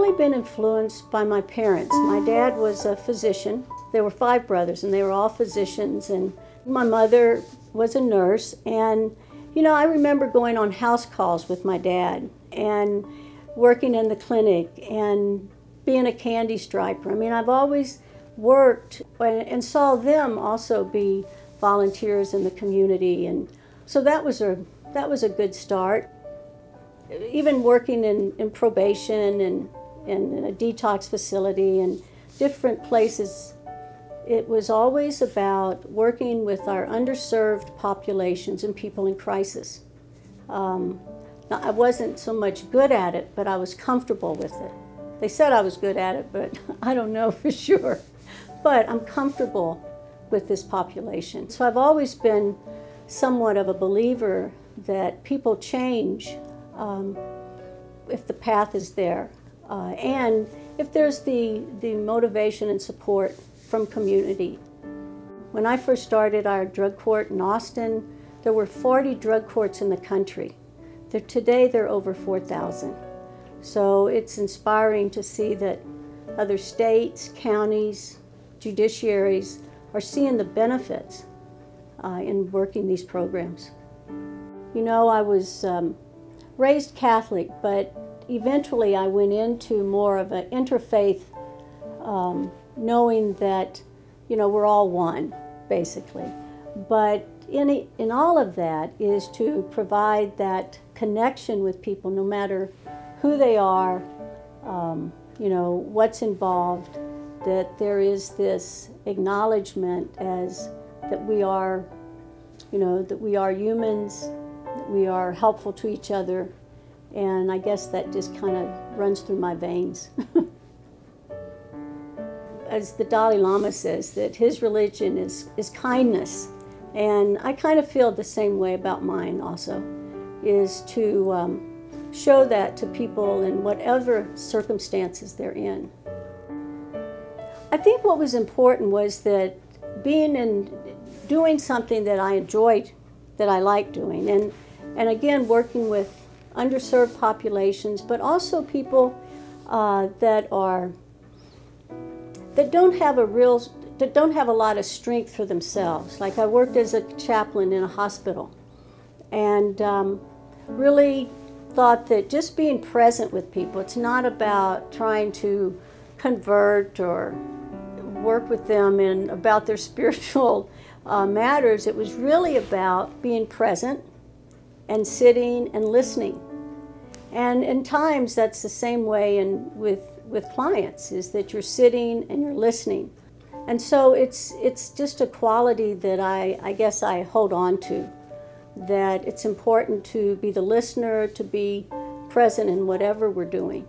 really been influenced by my parents. My dad was a physician. There were 5 brothers, and they were all physicians, and my mother was a nurse. And you know, I remember going on house calls with my dad and working in the clinic and being a candy striper. I mean, I've always worked and saw them also be volunteers in the community, and so that was a good start. Even working in probation and in a detox facility and different places, it was always about working with our underserved populations and people in crisis. Now, I wasn't so much good at it, but I was comfortable with it. They said I was good at it, but I don't know for sure. But I'm comfortable with this population. So I've always been somewhat of a believer that people change if the path is there, and if there's the motivation and support from community. When I first started our drug court in Austin, there were 40 drug courts in the country. Today there are over 4,000. So it's inspiring to see that other states, counties, judiciaries are seeing the benefits in working these programs. You know, I was raised Catholic, but eventually I went into more of an interfaith, knowing that, you know, we're all one, basically. But in all of that is to provide that connection with people, no matter who they are, you know, what's involved, that there is this acknowledgement as that we are, you know, that we are humans, that we are helpful to each other, and I guess that just kind of runs through my veins. As the Dalai Lama says, that his religion is kindness, and I kind of feel the same way about mine also, is to show that to people in whatever circumstances they're in. I think what was important was that doing something that I enjoyed, that I liked doing, and again working with underserved populations, but also people that don't have a lot of strength for themselves. Like I worked as a chaplain in a hospital, and really thought that just being present with people, it's not about trying to convert or work with them about their spiritual matters. It was really about being present and sitting and listening. And in times that's the same way with clients, is that you're sitting and you're listening. And so it's just a quality that I guess I hold on to, that it's important to be the listener, to be present in whatever we're doing.